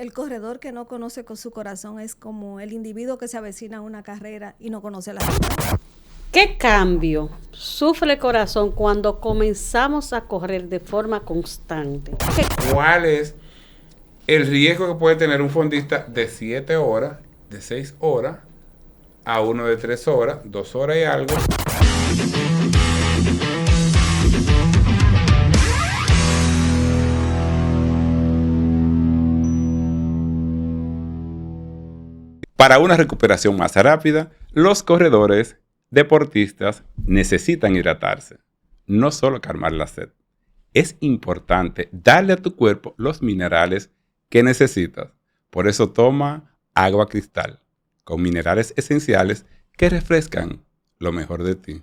el corredor que no conoce con su corazón es como el individuo que se avecina a una carrera y no conoce la ruta. ¿Qué cambio sufre el corazón cuando comenzamos a correr de forma constante? ¿Cuál es el riesgo que puede tener un fondista de 7 horas, de 6 horas, a uno de 3 horas, 2 horas y algo? Para una recuperación más rápida, los corredores deportistas necesitan hidratarse, no solo calmar la sed. Es importante darle a tu cuerpo los minerales que necesitas. Por eso toma agua cristal, con minerales esenciales que refrescan lo mejor de ti.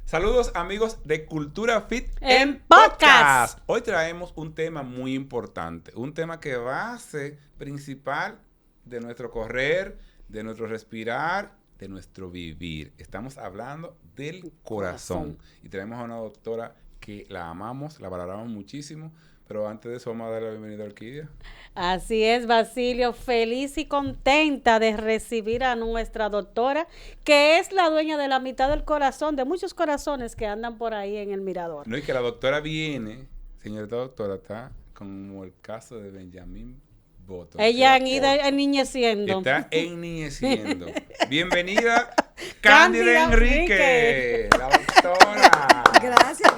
Saludos amigos de Cultura Fit en Podcast. Hoy traemos un tema muy importante, un tema que base principal de nuestro correr, de nuestro respirar, de nuestro vivir. Estamos hablando del corazón. Y tenemos a una doctora que la amamos, la valoramos muchísimo, pero antes de eso vamos a darle la bienvenida a Orquídea. Así es, Basilio, feliz y contenta de recibir a nuestra doctora, que es la dueña de la mitad del corazón, de muchos corazones que andan por ahí en el mirador. No, y que la doctora viene, señorita doctora, está como el caso de Benjamín Button. Ella han ido enniñeciendo. Está enniñeciendo. Bienvenida, Cándida Enrique, la doctora. Gracias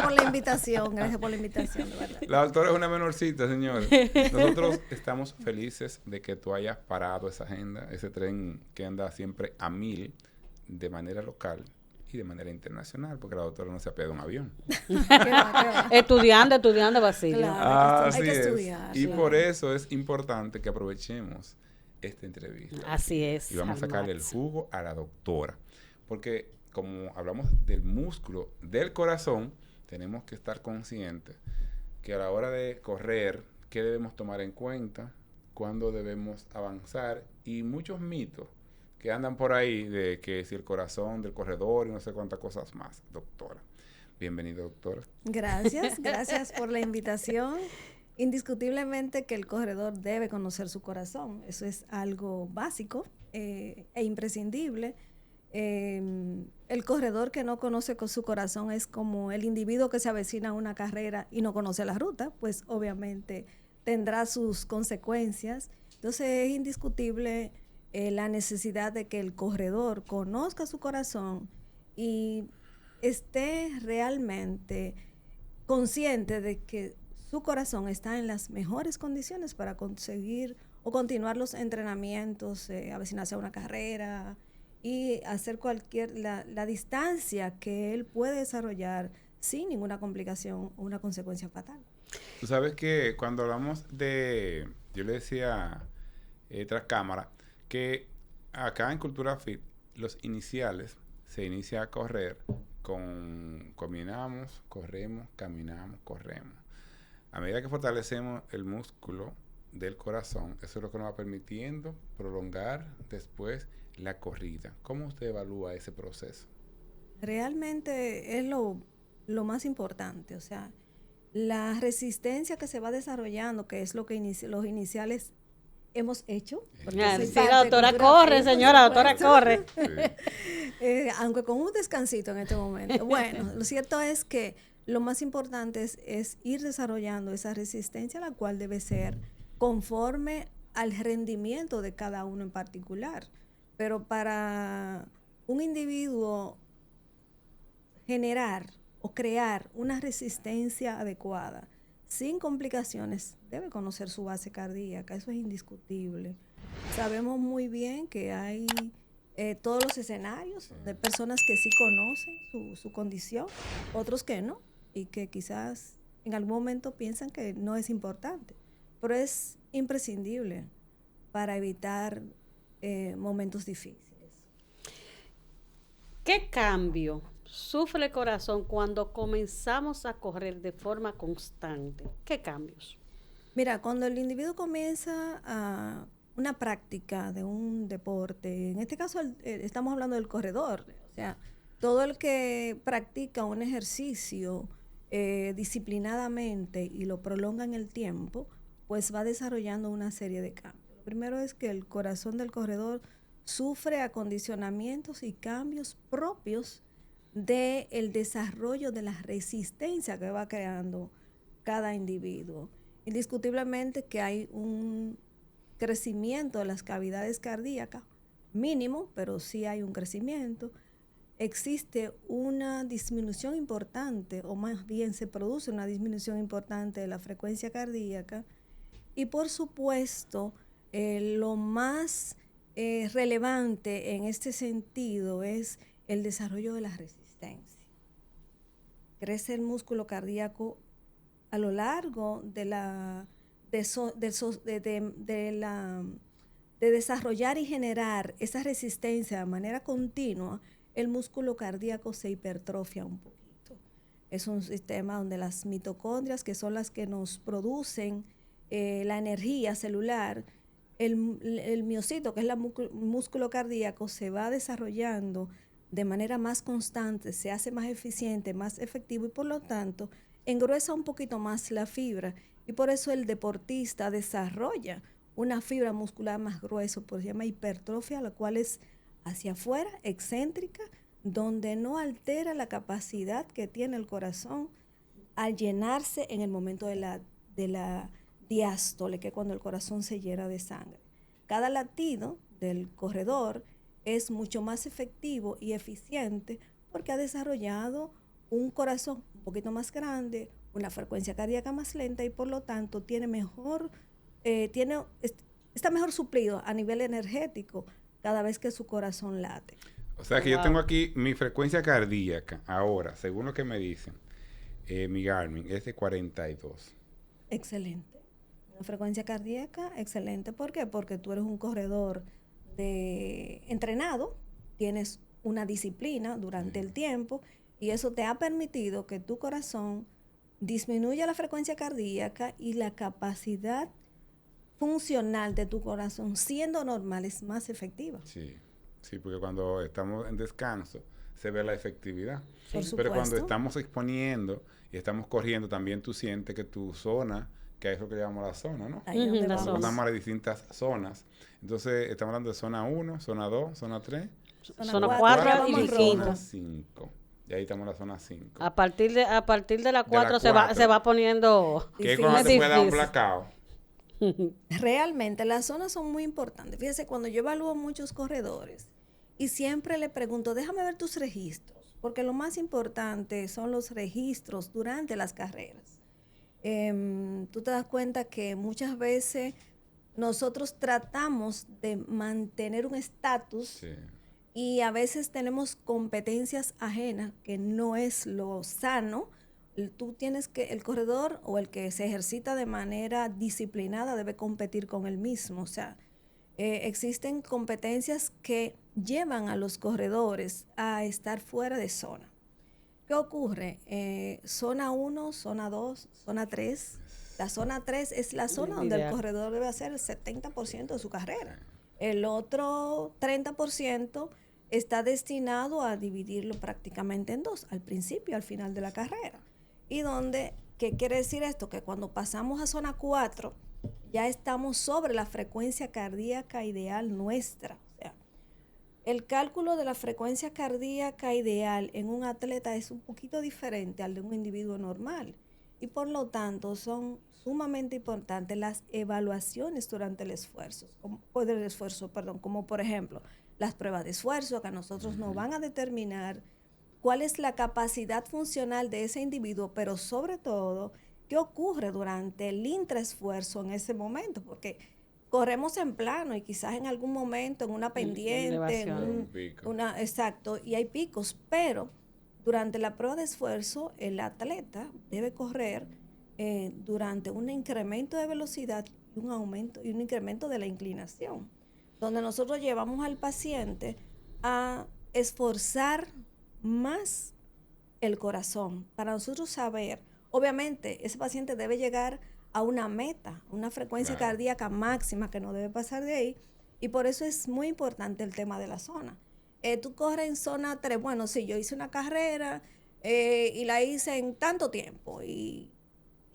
por la invitación, de verdad. La doctora es una menorcita, señores. Nosotros estamos felices de que tú hayas parado esa agenda, ese tren que anda siempre a 1000 de manera local y de manera internacional, porque la doctora no se apega a un avión. ¿Qué va? Estudiando, Basilio. Claro, hay que Así es. estudiar. Y claro. por eso es importante que aprovechemos esta entrevista. Así es. Y vamos a sacarle el jugo a la doctora. Porque como hablamos del músculo del corazón, tenemos que estar conscientes que a la hora de correr, qué debemos tomar en cuenta, cuándo debemos avanzar y muchos mitos que andan por ahí de que si el corazón del corredor y no sé cuántas cosas más, doctora. Bienvenida, doctora. Gracias por la invitación. Indiscutiblemente que el corredor debe conocer su corazón. Eso es algo básico e imprescindible. El corredor que no conoce con su corazón es como el individuo que se avecina a una carrera y no conoce la ruta, pues obviamente tendrá sus consecuencias. Entonces es indiscutible la necesidad de que el corredor conozca su corazón y esté realmente consciente de que su corazón está en las mejores condiciones para conseguir o continuar los entrenamientos, avecinarse a una carrera y hacer la distancia que él puede desarrollar sin ninguna complicación o una consecuencia fatal. Tú sabes que cuando hablamos yo le decía tras cámara, que acá en Cultura Fit, los iniciales se inicia a correr combinamos, corremos, caminamos, corremos. A medida que fortalecemos el músculo del corazón, eso es lo que nos va permitiendo prolongar después la corrida. ¿Cómo usted evalúa ese proceso? Realmente es lo más importante, o sea, la resistencia que se va desarrollando, que es lo que los iniciales hemos hecho. Sí, la doctora corre, señora, la doctora corre. Sí. Aunque con un descansito en este momento. Bueno, lo cierto es que lo más importante es ir desarrollando esa resistencia, la cual debe ser conforme al rendimiento de cada uno en particular. Pero para un individuo generar o crear una resistencia adecuada, sin complicaciones, debe conocer su base cardíaca, eso es indiscutible. Sabemos muy bien que hay todos los escenarios de personas que sí conocen su condición, otros que no, y que quizás en algún momento piensan que no es importante, pero es imprescindible para evitar momentos difíciles. ¿Qué cambio sufre el corazón cuando comenzamos a correr de forma constante? ¿Qué cambios? Mira, cuando el individuo comienza a una práctica de un deporte, en este caso estamos hablando del corredor, o sea, todo el que practica un ejercicio disciplinadamente y lo prolonga en el tiempo, pues va desarrollando una serie de cambios. Lo primero es que el corazón del corredor sufre acondicionamientos y cambios propios del desarrollo de la resistencia que va creando cada individuo. Indiscutiblemente que hay un crecimiento de las cavidades cardíacas, mínimo, pero sí hay un crecimiento. Existe una disminución importante, o más bien se produce una disminución importante de la frecuencia cardíaca. Y por supuesto, lo más relevante en este sentido es el desarrollo de la resistencia. Crece el músculo cardíaco a lo largo de desarrollar y generar esa resistencia de manera continua. El músculo cardíaco se hipertrofia un poquito. Es un sistema donde las mitocondrias, que son las que nos producen la energía celular, el miocito, que es el músculo cardíaco, se va desarrollando de manera más constante, se hace más eficiente, más efectivo y por lo tanto engruesa un poquito más la fibra. Y por eso el deportista desarrolla una fibra muscular más gruesa, por se llama hipertrofia, la cual es hacia afuera, excéntrica, donde no altera la capacidad que tiene el corazón al llenarse en el momento de la diástole, que es cuando el corazón se llena de sangre. Cada latido del corredor es mucho más efectivo y eficiente porque ha desarrollado un corazón un poquito más grande, una frecuencia cardíaca más lenta y por lo tanto está mejor suplido a nivel energético cada vez que su corazón late. O sea que yo tengo aquí mi frecuencia cardíaca ahora, según lo que me dicen, mi Garmin es de 42. Excelente. Una frecuencia cardíaca excelente. ¿Por qué? Porque tú eres un corredor entrenado, tienes una disciplina durante el tiempo y eso te ha permitido que tu corazón disminuya la frecuencia cardíaca y la capacidad funcional de tu corazón, siendo normal, es más efectiva. Sí, sí, porque cuando estamos en descanso se ve la efectividad. Por supuesto. Pero cuando estamos exponiendo y estamos corriendo, también tú sientes que tu zona, que es lo que llamamos la zona, ¿no? Ahí donde la vamos. zona. Pasamos a las distintas zonas. Entonces, estamos hablando de zona 1, zona 2, zona 3. Zona cuatro, 4 ya y vamos la roja. quinta. Zona 5. Y ahí estamos en la zona 5. A partir de la 4 se cuatro. va poniendo Que es Difícil. cuando te puede dar un Difícil. blackout. Realmente las zonas son muy importantes. Fíjese, cuando yo evalúo muchos corredores y siempre le pregunto, déjame ver tus registros, porque lo más importante son los registros durante las carreras. Tú te das cuenta que muchas veces nosotros tratamos de mantener un estatus Sí. y a veces tenemos competencias ajenas, que no es lo sano. Tú tienes que, el corredor o el que se ejercita de manera disciplinada debe competir con él mismo. O sea, existen competencias que llevan a los corredores a estar fuera de zona. ¿Qué ocurre? Zona 1, zona 2, zona 3. La zona 3 es la zona donde el Ideal. corredor debe hacer el 70% de su carrera. El otro 30% está destinado a dividirlo prácticamente en dos, al principio y al final de la carrera. Y donde, ¿qué quiere decir esto? Que cuando pasamos a zona 4, ya estamos sobre la frecuencia cardíaca ideal nuestra. O sea, el cálculo de la frecuencia cardíaca ideal en un atleta es un poquito diferente al de un individuo normal. Y por lo tanto son sumamente importantes las evaluaciones durante el esfuerzo, como por ejemplo las pruebas de esfuerzo, que a nosotros nos van a determinar cuál es la capacidad funcional de ese individuo, pero sobre todo, qué ocurre durante el intraesfuerzo en ese momento, porque corremos en plano y quizás en algún momento en una pendiente, elevación. exacto, y hay picos, pero durante la prueba de esfuerzo el atleta debe correr durante un incremento de velocidad y un aumento y un incremento de la inclinación, donde nosotros llevamos al paciente a esforzar más el corazón para nosotros saber, obviamente ese paciente debe llegar a una meta, una frecuencia Claro. cardíaca máxima que no debe pasar de ahí, y por eso es muy importante el tema de la zona. Tú corres en zona 3, bueno, sí, yo hice una carrera y la hice en tanto tiempo y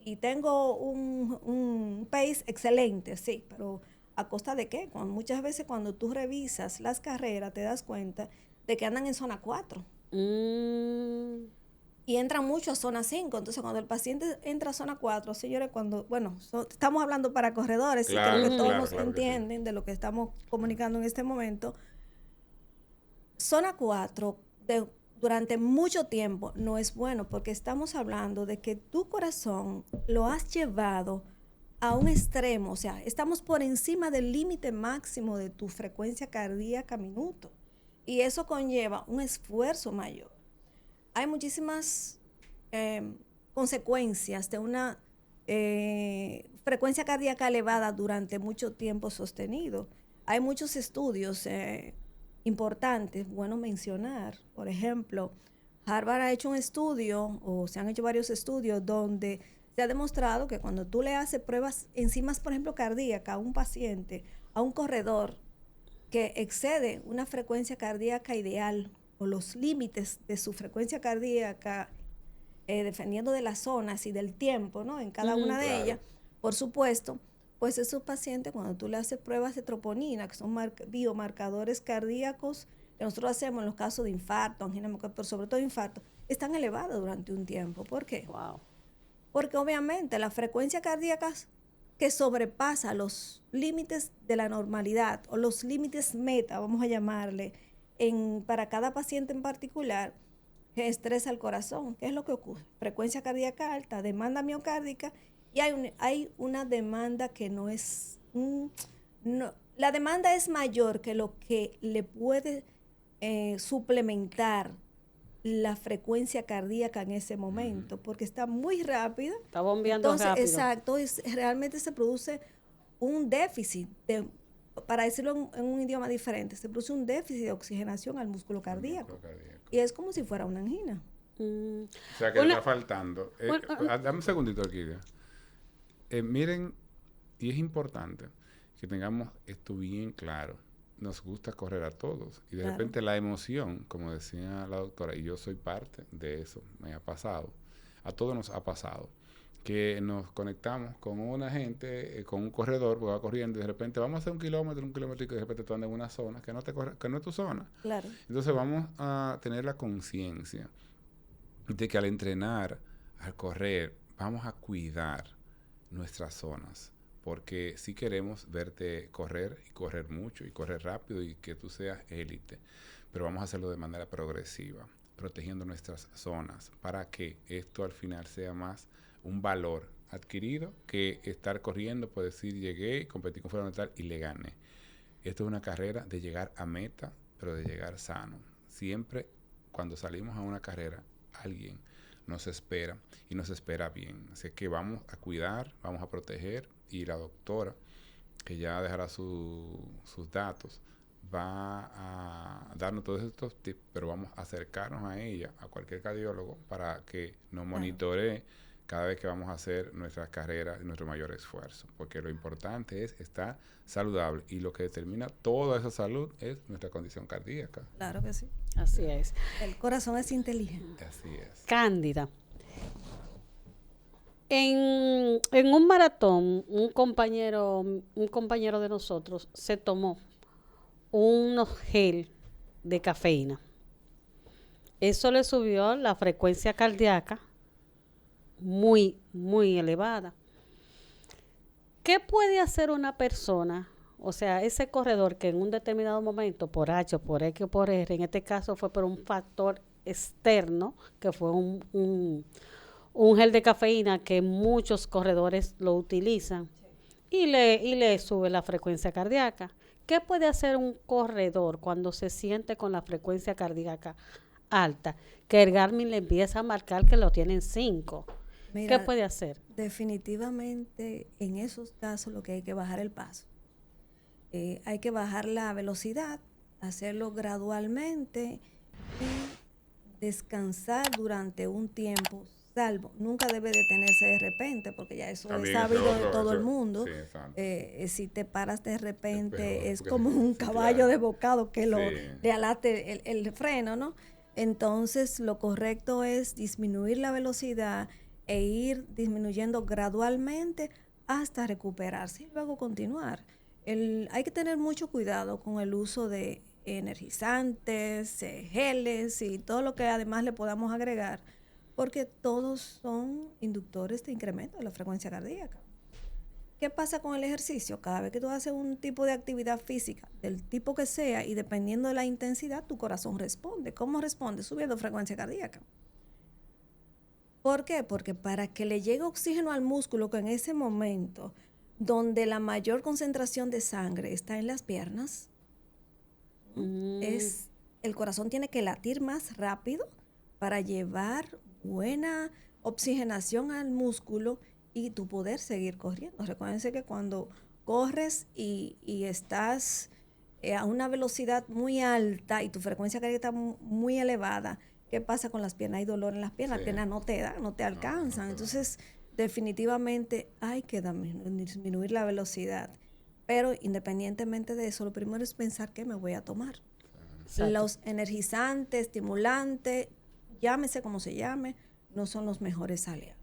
y tengo un pace excelente, sí, pero ¿a costa de qué? Muchas veces cuando tú revisas las carreras te das cuenta de que andan en zona 4 Mm, y entran mucho a zona 5. Entonces, cuando el paciente entra a zona 4, señores, estamos hablando para corredores y creo que Claro, todos claro, nos claro que sí. entienden de lo que estamos comunicando en este momento. Zona 4 durante mucho tiempo no es bueno porque estamos hablando de que tu corazón lo has llevado a un extremo, o sea, estamos por encima del límite máximo de tu frecuencia cardíaca minuto y eso conlleva un esfuerzo mayor. Hay muchísimas consecuencias de una frecuencia cardíaca elevada durante mucho tiempo sostenido. Hay muchos estudios importantes, bueno mencionar. Por ejemplo, Harvard ha hecho un estudio, o se han hecho varios estudios, donde se ha demostrado que cuando tú le haces pruebas enzimas, por ejemplo, cardíacas a un paciente, a un corredor que excede una frecuencia cardíaca ideal o los límites de su frecuencia cardíaca, dependiendo de las zonas y del tiempo, ¿no? En cada una de Claro. ellas, por supuesto, pues esos pacientes, cuando tú le haces pruebas de troponina, que son biomarcadores cardíacos, que nosotros hacemos en los casos de infarto, angina miocardial, pero sobre todo infarto, están elevados durante un tiempo. ¿Por qué? wow. Porque obviamente la frecuencia cardíaca que sobrepasa los límites de la normalidad o los límites meta, vamos a llamarle, para cada paciente en particular, que estresa al corazón. ¿Qué es lo que ocurre? Frecuencia cardíaca alta, demanda miocárdica, y hay una demanda que no es... la demanda es mayor que lo que le puede suplementar la frecuencia cardíaca en ese momento, porque está muy rápida. Está bombeando Entonces, rápido. exacto, realmente se produce un déficit, para decirlo en un idioma diferente, se produce un déficit de oxigenación al músculo cardíaco. Y es como si fuera una angina. Mm, O sea, que le Una- está faltando. Dame un segundito, Orquídea. Miren, y es importante que tengamos esto bien claro. Nos gusta correr a todos. Y de Claro. repente la emoción, como decía la doctora, y yo soy parte de eso, me ha pasado. A todos nos ha pasado. Que nos conectamos con una gente, con un corredor, porque va corriendo, y de repente vamos a hacer un kilómetro, y de repente tú andas en una zona que no es tu zona. Claro. Entonces vamos a tener la conciencia de que al entrenar, al correr, vamos a cuidar nuestras zonas. Porque si queremos verte correr y correr mucho y correr rápido y que tú seas élite, pero vamos a hacerlo de manera progresiva, protegiendo nuestras zonas para que esto al final sea más un valor adquirido que estar corriendo, por decir llegué, competí con fuera tal y le gané. Esto es una carrera de llegar a meta, pero de llegar sano. Siempre cuando salimos a una carrera, alguien nos espera y nos espera bien. Así que vamos a cuidar, vamos a proteger, y la doctora, que ya dejará sus datos, va a darnos todos estos tips, pero vamos a acercarnos a ella, a cualquier cardiólogo, para que nos monitoree cada vez que vamos a hacer nuestras carreras y nuestro mayor esfuerzo. Porque lo importante es estar saludable y lo que determina toda esa salud es nuestra condición cardíaca. Claro que sí. así es. El corazón es inteligente. Así es. Cándida. En un maratón, un compañero de nosotros se tomó unos gel de cafeína. Eso le subió la frecuencia cardíaca muy, muy elevada. ¿Qué puede hacer una persona? O sea, ese corredor que en un determinado momento, por H, o por X o por R, en este caso fue por un factor externo, que fue un gel de cafeína que muchos corredores lo utilizan y le sube la frecuencia cardíaca. ¿Qué puede hacer un corredor cuando se siente con la frecuencia cardíaca alta? Que el Garmin le empieza a marcar que lo tienen 5. Mira, ¿Qué puede hacer? definitivamente en esos casos lo que hay que bajar el paso. Hay que bajar la velocidad, hacerlo gradualmente y descansar durante un tiempo, salvo, nunca debe detenerse de repente, porque ya eso También es sabido de otro, todo el eso- mundo. sí, exacto. Si te paras de repente peor, es porque- como un sí, caballo claro. desbocado que Sí. le alate el freno, ¿no? Entonces lo correcto es disminuir la velocidad e ir disminuyendo gradualmente hasta recuperarse y luego continuar. Hay que tener mucho cuidado con el uso de energizantes, geles y todo lo que además le podamos agregar, porque todos son inductores de incremento de la frecuencia cardíaca. ¿Qué pasa con el ejercicio? Cada vez que tú haces un tipo de actividad física, del tipo que sea, y dependiendo de la intensidad, tu corazón responde. ¿Cómo responde? Subiendo frecuencia cardíaca. ¿Por qué? Porque para que le llegue oxígeno al músculo, que en ese momento, donde la mayor concentración de sangre está en las piernas, el corazón tiene que latir más rápido para llevar buena oxigenación al músculo y tú poder seguir corriendo. Recuérdense que cuando corres y estás a una velocidad muy alta y tu frecuencia cardíaca está muy elevada, ¿qué pasa con las piernas? Hay dolor en las piernas, las piernas no te dan, no te alcanzan. Entonces, definitivamente hay que disminuir la velocidad. Pero independientemente de eso, lo primero es pensar qué me voy a tomar. Exacto. Los energizantes, estimulantes, llámese como se llame, no son los mejores aliados.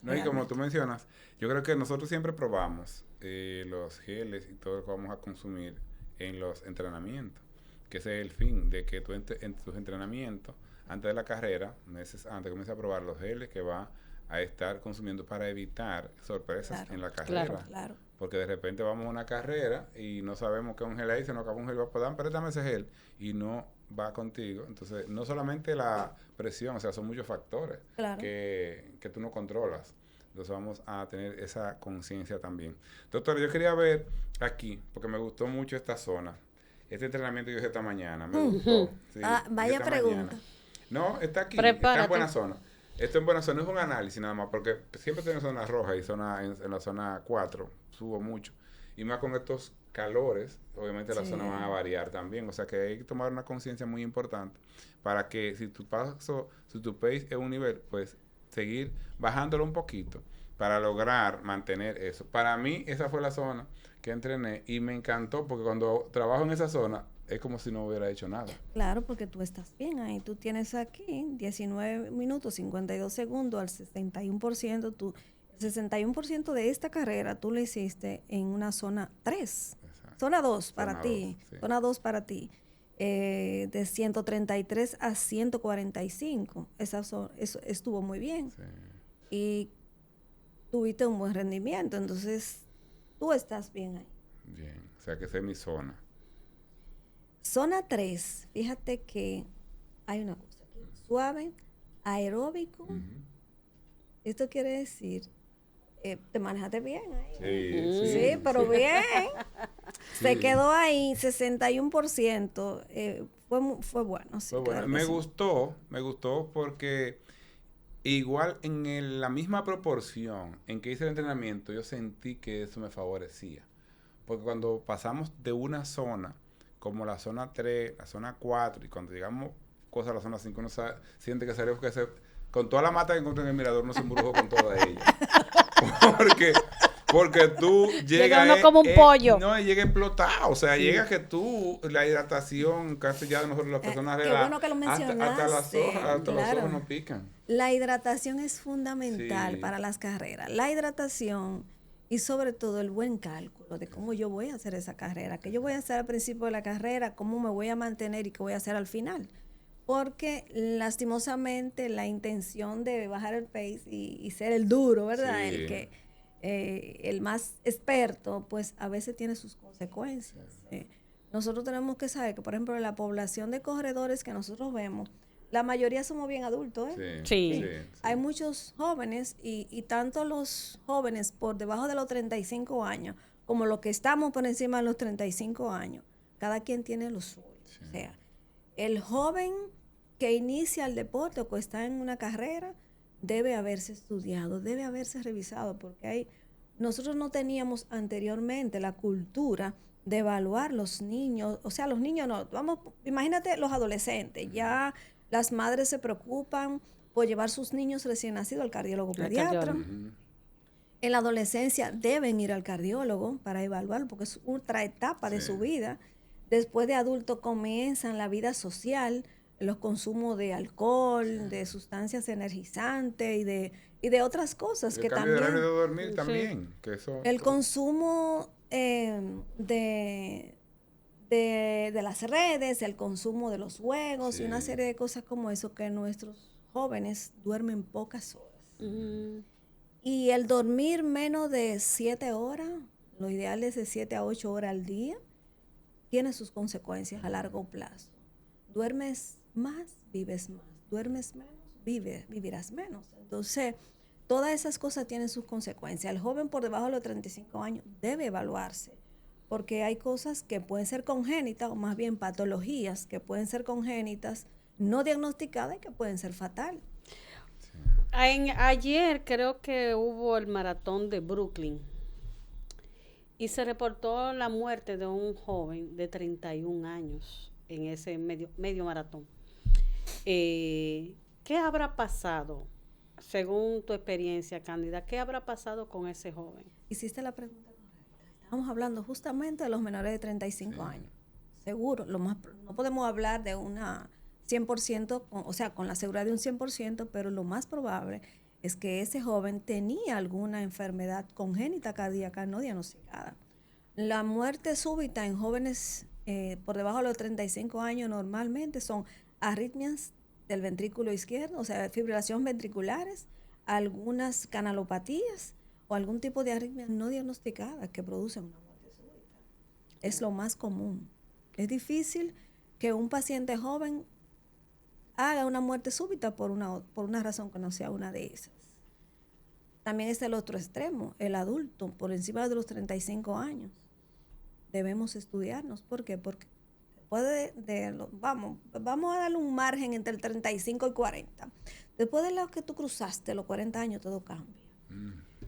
No, y como tú mencionas, yo creo que nosotros siempre probamos los geles y todo lo que vamos a consumir en los entrenamientos, que ese es el fin, de que tú en tus entrenamientos, antes de la carrera, meses antes, comiences a probar los geles que va a estar consumiendo para evitar sorpresas en la carrera. Claro. Porque de repente vamos a una carrera y no sabemos qué un gel ahí, se nos acaba un gel, va a poder, préstame ese gel, y no va contigo. Entonces, no solamente la presión, o sea, son muchos factores que tú no controlas. Entonces, vamos a tener esa conciencia también. Doctor, yo quería ver aquí, porque me gustó mucho esta zona. Este entrenamiento que yo hice esta mañana, me gustó. Sí, vaya pregunta. Mañana. No, está aquí, Prepárate. está en buena zona. Esto en buena zona es un análisis nada más, porque siempre tengo zona roja y en la zona 4 subo mucho. Y más con estos calores, obviamente las zonas van a variar también. O sea que hay que tomar una conciencia muy importante para que si tu pace es un nivel, pues seguir bajándolo un poquito para lograr mantener eso. Para mí esa fue la zona que entrené y me encantó porque cuando trabajo en esa zona es como si no hubiera hecho nada. Claro, porque tú estás bien ahí. Tú tienes aquí 19 minutos, 52 segundos al 61%. El 61% de esta carrera tú lo hiciste en una zona 3. Exacto. Zona 2 para ti. Sí. Zona 2 para ti. De 133 a 145. Eso estuvo muy bien. Sí. Y tuviste un buen rendimiento. Entonces, tú estás bien ahí. Bien. O sea que esa es mi zona. Zona 3, fíjate que hay una cosa aquí, suave, aeróbico. Esto quiere decir, te manejaste bien ahí. Sí, pero bien. Se quedó ahí 61%. Fue bueno. Sí, fue bueno. Claro me gustó porque igual en la misma proporción en que hice el entrenamiento, yo sentí que eso me favorecía. Porque cuando pasamos de una zona como la zona 3, la zona 4, y cuando llegamos cosas a la zona 5, uno siente que salió con toda la mata que encontré en el mirador, uno se embrujó con toda ella. Porque tú llegas... Llega uno como un pollo. No, llega explotado. O sea, llega que tú, la hidratación, casi ya nosotros las personas... Qué bueno que lo mencionaste. Hasta los ojos nos pican. La hidratación es fundamental para las carreras. La hidratación... Y sobre todo el buen cálculo de cómo yo voy a hacer esa carrera, qué yo voy a hacer al principio de la carrera, cómo me voy a mantener y qué voy a hacer al final. Porque lastimosamente la intención de bajar el pace y ser el duro, ¿verdad? Sí. El más experto, pues a veces tiene sus consecuencias. Nosotros tenemos que saber que, por ejemplo, la población de corredores que nosotros vemos, la mayoría somos bien adultos, ¿eh? Sí. Hay muchos jóvenes y tanto los jóvenes por debajo de los 35 años como los que estamos por encima de los 35 años. Cada quien tiene lo suyo. Sí. O sea, el joven que inicia el deporte o que está en una carrera debe haberse estudiado, debe haberse revisado, porque nosotros no teníamos anteriormente la cultura de evaluar los niños. O sea, los niños no. Imagínate los adolescentes, ya... Las madres se preocupan por llevar sus niños recién nacidos al cardiólogo pediatra. En la adolescencia deben ir al cardiólogo para evaluarlo porque es otra etapa de su vida. Después de adulto comienzan la vida social, los consumos de alcohol, de sustancias energizantes y de y de otras cosas El que cambio de también... horario de dormir Sí. también. Que eso, El consumo de las redes, el consumo de los juegos y una Sí. serie de cosas como eso, que nuestros jóvenes duermen pocas horas. Mm, Y el dormir menos de 7 horas, lo ideal es de 7 a 8 horas al día, tiene sus consecuencias a largo plazo. Duermes más, vives más. Duermes menos, vivirás menos. Entonces, todas esas cosas tienen sus consecuencias. El joven por debajo de los 35 años debe evaluarse, porque hay cosas que pueden ser congénitas, o más bien patologías que pueden ser congénitas, no diagnosticadas y que pueden ser fatales. Ayer creo que hubo el maratón de Brooklyn y se reportó la muerte de un joven de 31 años en ese medio maratón. ¿Qué habrá pasado, según tu experiencia, Cándida? ¿Qué habrá pasado con ese joven? Hiciste la pregunta correcta. Estábamos hablando justamente de los menores de 35 años. Seguro, no podemos hablar de una 100%, o sea, con la seguridad de un 100%, pero lo más probable es que ese joven tenía alguna enfermedad congénita cardíaca no diagnosticada. La muerte súbita en jóvenes por debajo de los 35 años normalmente son arritmias del ventrículo izquierdo, o sea, fibrilación ventriculares, algunas canalopatías o algún tipo de arritmia no diagnosticada que producen una muerte súbita. Es lo más común. Es difícil que un paciente joven haga una muerte súbita por una razón que no sea una de esas. También es el otro extremo, el adulto por encima de los 35 años. Debemos estudiarnos. ¿Por qué? Porque vamos a darle un margen entre el 35 y 40. Después de lo que tú cruzaste, los 40 años, todo cambia.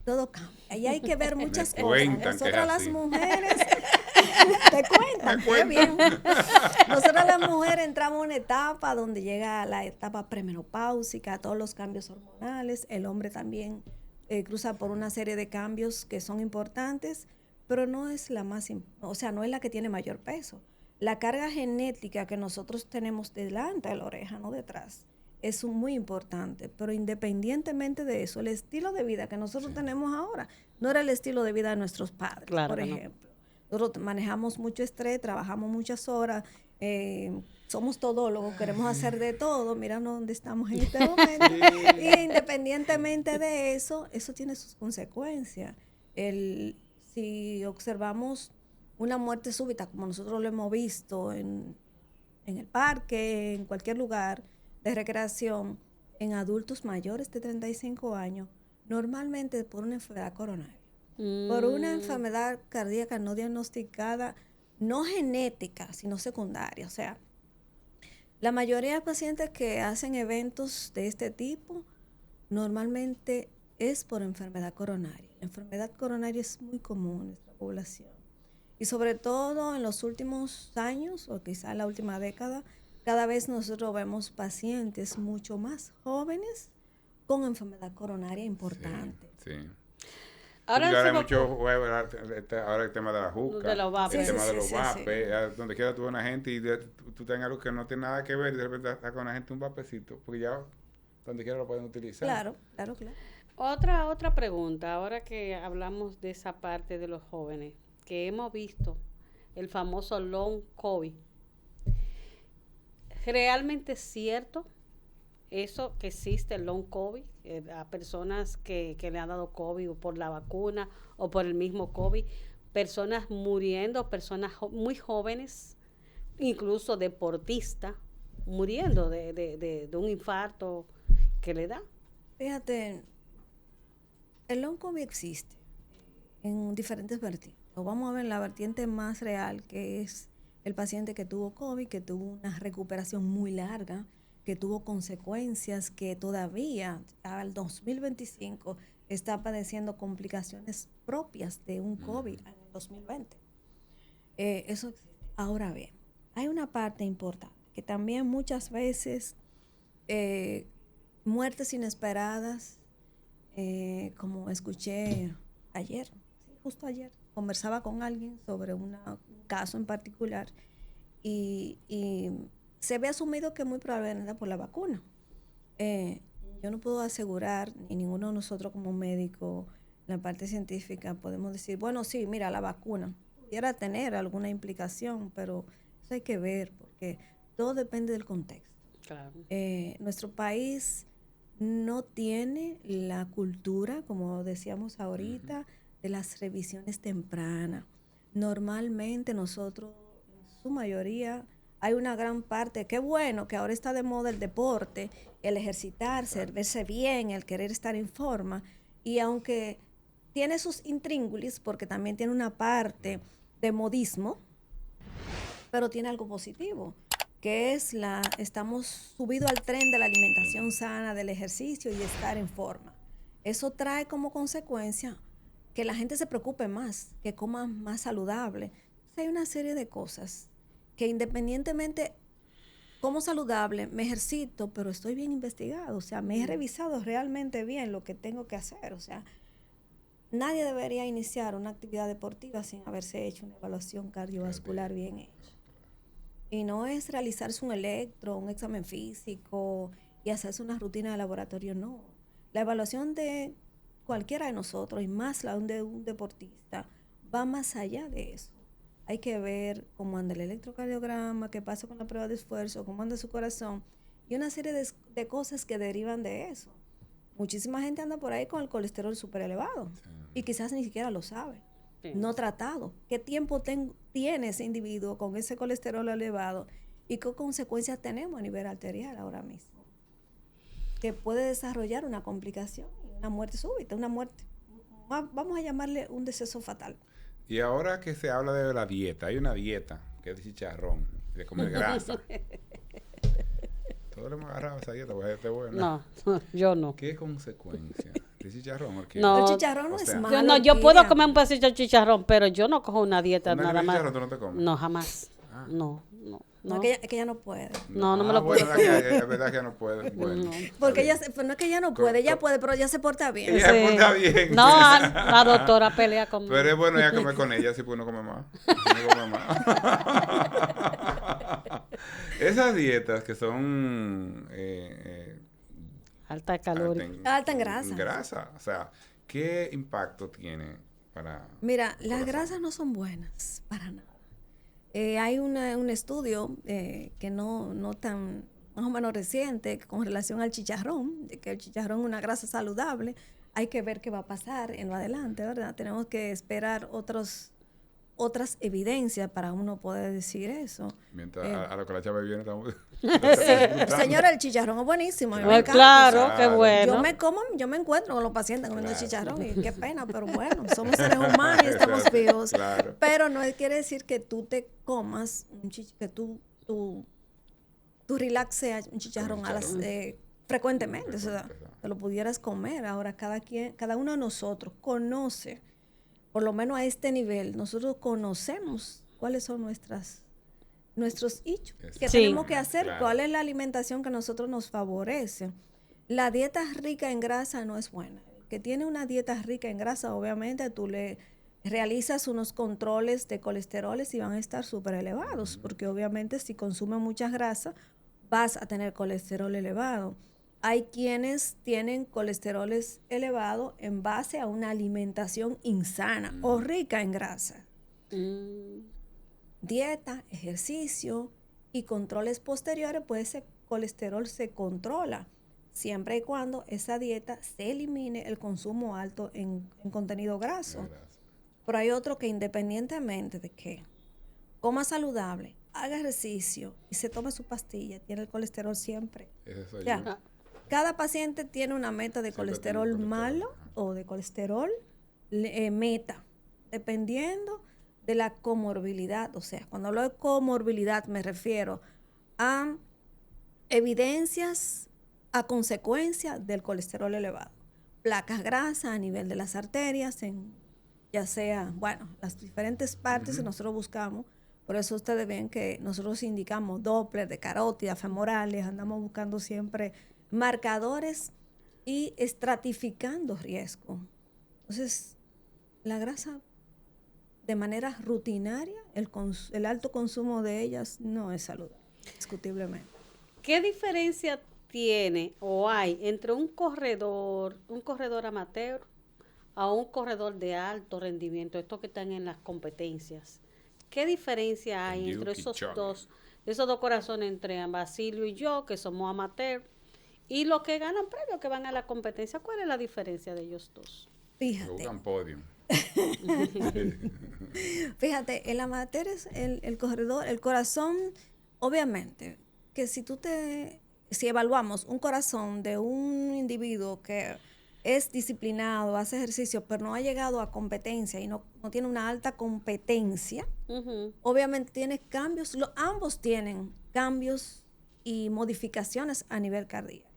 Todo cambia. Y hay que ver muchas Me cosas. cuentan que es Nosotras las así. mujeres, te cuentan, qué bien. Nosotras las mujeres entramos en una etapa donde llega la etapa premenopáusica, todos los cambios hormonales. El hombre también cruza por una serie de cambios que son importantes, pero no es la más, o sea, no es la que tiene mayor peso. La carga genética que nosotros tenemos delante de la oreja, no detrás, es muy importante, pero independientemente de eso, el estilo de vida que nosotros tenemos ahora no era el estilo de vida de nuestros padres, Claro por que no. ejemplo. Nosotros manejamos mucho estrés, trabajamos muchas horas, somos todólogos, queremos hacer de todo, mira dónde estamos en este momento. Y independientemente de eso, eso tiene sus consecuencias. Si observamos una muerte súbita, como nosotros lo hemos visto en el parque, en cualquier lugar de recreación, en adultos mayores de 35 años, normalmente por una enfermedad coronaria, por una enfermedad cardíaca no diagnosticada, no genética, sino secundaria. O sea, la mayoría de pacientes que hacen eventos de este tipo normalmente es por enfermedad coronaria. La enfermedad coronaria es muy común en nuestra población. Y sobre todo en los últimos años, o quizá en la última década, cada vez nosotros vemos pacientes mucho más jóvenes con enfermedad coronaria importante. Sí. Ahora Ahora se hay me mucho ocurre- juego, ahora el tema de la juca, De los vapes. el Sí, tema sí, de los sí, vapes, donde quiera tú ves una gente y tú tengas algo que no tiene nada que ver y de repente está con la gente un vapecito, porque ya donde quiera lo pueden utilizar. Claro. Otra pregunta, ahora que hablamos de esa parte de los jóvenes, que hemos visto el famoso long COVID. ¿Realmente es cierto eso que existe el long COVID? A personas que le han dado COVID o por la vacuna o por el mismo COVID, personas muriendo, personas muy jóvenes, incluso deportistas, muriendo de un infarto que le da. Fíjate, el long COVID existe en diferentes vertientes. Vamos a ver la vertiente más real, que es el paciente que tuvo COVID, que tuvo una recuperación muy larga, que tuvo consecuencias, que todavía al 2025 está padeciendo complicaciones propias de un COVID en el 2020. Eso existe. Ahora bien, hay una parte importante, que también muchas veces muertes inesperadas, como escuché ayer, sí, justo ayer, conversaba con alguien sobre un caso en particular y se ve asumido que muy probablemente por la vacuna. yo no puedo asegurar, ni ninguno de nosotros como médico, en la parte científica, podemos decir, bueno, sí, mira, la vacuna pudiera tener alguna implicación, pero eso hay que ver, porque todo depende del contexto. Claro. Nuestro país no tiene la cultura, como decíamos ahorita, de las revisiones tempranas. Normalmente nosotros, en su mayoría, hay una gran parte, qué bueno que ahora está de moda el deporte, el ejercitarse, el verse bien, el querer estar en forma, y aunque tiene sus intríngulis, porque también tiene una parte de modismo, pero tiene algo positivo, que es estamos subidos al tren de la alimentación sana, del ejercicio y de estar en forma. Eso trae como consecuencia que la gente se preocupe más, que coma más saludable. O sea, hay una serie de cosas que independientemente como saludable, me ejercito, pero estoy bien investigado, o sea, me he revisado realmente bien lo que tengo que hacer, o sea, nadie debería iniciar una actividad deportiva sin haberse hecho una evaluación cardiovascular bien hecha. Y no es realizarse un electro, un examen físico y hacerse una rutina de laboratorio, no. La evaluación de cualquiera de nosotros, y más la de un deportista, va más allá de eso. Hay que ver cómo anda el electrocardiograma, qué pasa con la prueba de esfuerzo, cómo anda su corazón y una serie de cosas que derivan de eso. Muchísima gente anda por ahí con el colesterol súper elevado y quizás ni siquiera lo sabe. Sí. No tratado. ¿Qué tiempo tiene ese individuo con ese colesterol elevado y qué consecuencias tenemos a nivel arterial ahora mismo? Que puede desarrollar una complicación, una muerte súbita, una muerte, vamos a llamarle un deceso fatal. Y ahora que se habla de la dieta, hay una dieta que es de chicharrón, de comer grasa. Todos le hemos agarrado esa dieta, pues este bueno. No, yo no. ¿Qué consecuencia? ¿De chicharrón? Porque, No. El chicharrón no o es sea, malo. Yo puedo Kira. comer un pedacito de chicharrón, pero yo no cojo una dieta ¿una nada libra de más. chicharrón tú no te comes? No, jamás. Ah. No. No, es que ella no puede. No me lo bueno, puedo es verdad que ella no puede. Bueno, No. Porque está ella, bien. pues no es que ella no puede, ella puede, pero ella se porta bien. Ella se porta bien. No, la doctora pelea conmigo. Pero es bueno ya comer con ella, si pues no come más. No come más. Esas dietas que son Alta caloría. Alta en grasa. grasa. O sea, ¿qué impacto tiene para Mira, el las corazón? grasas no son buenas para nada. Hay un estudio que no tan, más o menos reciente, con relación al chicharrón, de que el chicharrón es una grasa saludable. Hay que ver qué va a pasar en lo adelante, ¿verdad? Tenemos que esperar otras evidencias para uno poder decir eso. Mientras a lo que la chava viene estamos... Señora, el chicharrón es buenísimo. a mí me Pues encanta. claro, qué Claro. bueno. Yo me encuentro con los pacientes comiendo Claro. chicharrón y qué pena, pero bueno, somos seres humanos y estamos Exacto, vivos. claro. Pero no quiere decir que tú te comas que tu relax sea un chicharrón frecuentemente, o sea, Frecuente, te lo pudieras comer. Ahora cada uno de nosotros conoce, por lo menos a este nivel, nosotros conocemos cuáles son nuestros hechos, que Sí. tenemos que hacer, Claro. cuál es la alimentación que a nosotros nos favorece. La dieta rica en grasa no es buena. El que tiene una dieta rica en grasa, obviamente tú le realizas unos controles de colesteroles y van a estar súper elevados, porque obviamente si consumes mucha grasa vas a tener colesterol elevado. Hay quienes tienen colesteroles elevados en base a una alimentación insana o rica en grasa. Dieta, ejercicio y controles posteriores, pues ese colesterol se controla siempre y cuando esa dieta se elimine el consumo alto en contenido graso. Pero hay otro que independientemente de que coma saludable, haga ejercicio y se tome su pastilla, tiene el colesterol siempre. Ese soy Ya. yo. Cada paciente tiene una meta de Siempre colesterol tengo colesterol, malo ajá. o de colesterol meta, dependiendo de la comorbilidad. O sea, cuando hablo de comorbilidad me refiero a evidencias a consecuencia del colesterol elevado. Placas grasas a nivel de las arterias, ya sea, bueno, las diferentes partes que nosotros buscamos. Por eso ustedes ven que nosotros indicamos Doppler de carótidas, femorales, andamos buscando siempre marcadores y estratificando riesgo. Entonces, la grasa de manera rutinaria, el alto consumo de ellas no es saludable, discutiblemente. ¿Qué diferencia tiene o hay entre un corredor amateur a un corredor de alto rendimiento, estos que están en las competencias? ¿Qué diferencia hay entre esos dos corazones, entre Basilio y yo, que somos amateur, y los que ganan premios, que van a la competencia? ¿Cuál es la diferencia de ellos dos? Fíjate. Buscan podium. Fíjate, el amateur es el corredor, el corazón, obviamente, que si evaluamos un corazón de un individuo que es disciplinado, hace ejercicio, pero no ha llegado a competencia y no tiene una alta competencia, obviamente tiene cambios, ambos tienen cambios y modificaciones a nivel cardíaco.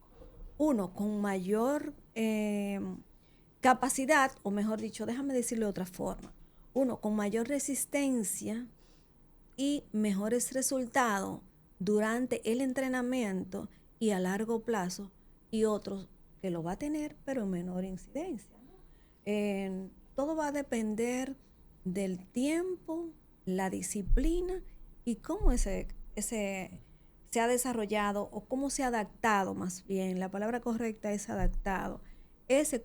Uno con mayor capacidad, o mejor dicho, déjame decirlo de otra forma, uno con mayor resistencia y mejores resultados durante el entrenamiento y a largo plazo, y otros que lo va a tener, pero en menor incidencia. Todo va a depender del tiempo, la disciplina y cómo se ha desarrollado o cómo se ha adaptado, más bien, la palabra correcta es adaptado, ese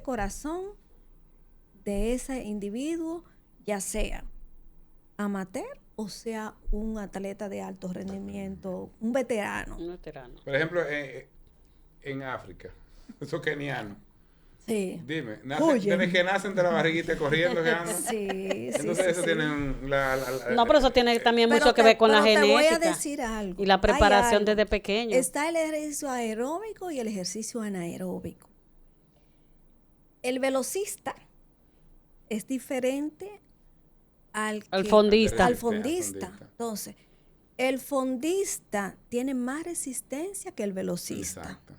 corazón de ese individuo, ya sea amateur o sea un atleta de alto rendimiento, un veterano. Por ejemplo, en África, esos kenianos. Sí. Dime, desde que nacen de la barriguita corriendo, que andan. Sí, entonces eso tienen no, pero eso tiene también mucho que ver con la genética. Te voy a decir algo. Y la preparación desde pequeño. Está el ejercicio aeróbico y el ejercicio anaeróbico. El velocista es diferente al fondista. Entonces, el fondista tiene más resistencia que el velocista. Exacto.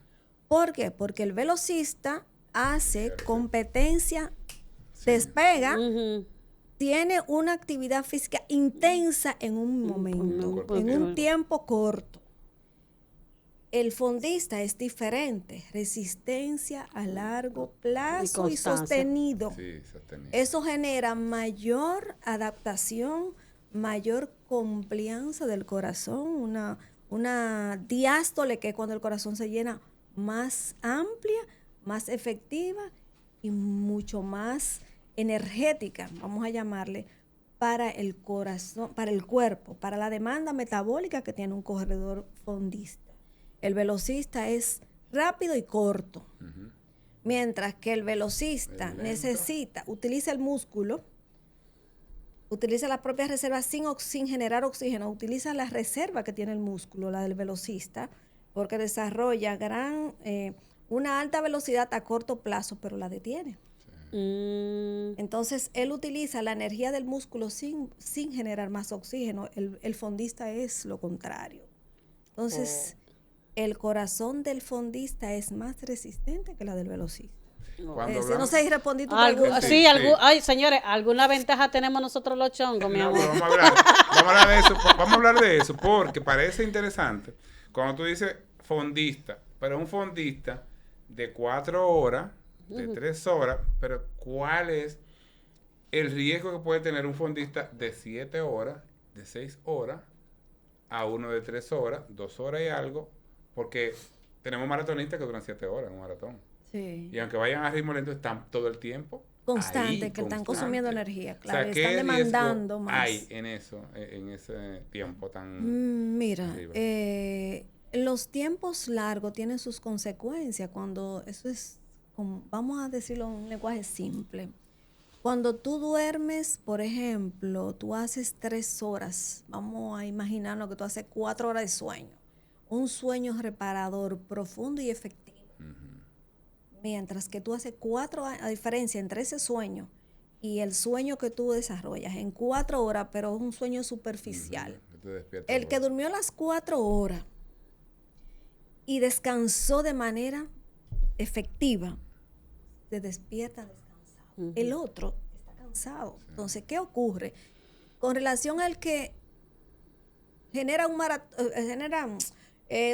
¿Por qué? Porque el velocista hace competencia, despega, tiene una actividad física intensa en un momento, en un tiempo corto. El fondista es diferente, resistencia a largo plazo y sostenido. Sí, sostenido. Eso genera mayor adaptación, mayor complianza del corazón, una diástole, que es cuando el corazón se llena, más amplia, más efectiva y mucho más energética, vamos a llamarle, para el corazón, para el cuerpo, para la demanda metabólica que tiene un corredor fondista. El velocista es rápido y corto, mientras que el velocista utiliza el músculo, utiliza las propias reservas sin generar oxígeno, utiliza la reserva que tiene el músculo, la del velocista, porque desarrolla una alta velocidad a corto plazo, pero la detiene. Entonces, él utiliza la energía del músculo sin generar más oxígeno. El fondista es lo contrario. Entonces, el corazón del fondista es más resistente que la del velocista. No sé si respondí tu pregunta. Sí. Ay, señores, alguna ventaja tenemos nosotros los chongos, mi amor. Vamos a hablar de eso, porque parece interesante. Cuando tú dices fondista, pero un fondista de 4 horas, de 3 horas, pero ¿cuál es el riesgo que puede tener un fondista de 7 horas, de 6 horas, a uno de 3 horas, 2 horas y algo? Porque tenemos maratonistas que duran 7 horas en un maratón. Sí. Y aunque vayan a ritmo lento, están todo el tiempo constante, que están consumiendo energía, claro, o sea, están demandando más. Hay en eso, en ese tiempo tan mira, los tiempos largos tienen sus consecuencias. Cuando eso es, vamos a decirlo en un lenguaje simple, cuando tú duermes, por ejemplo, tú haces 3 horas, vamos a imaginarnos que tú haces 4 horas de sueño, un sueño reparador, profundo y efectivo. Mientras que tú haces 4 horas, a diferencia entre ese sueño y el sueño que tú desarrollas en 4 horas, pero es un sueño superficial. El que durmió las 4 horas y descansó de manera efectiva, se despierta descansado. El otro está cansado. Entonces, ¿qué ocurre? Con relación al que genera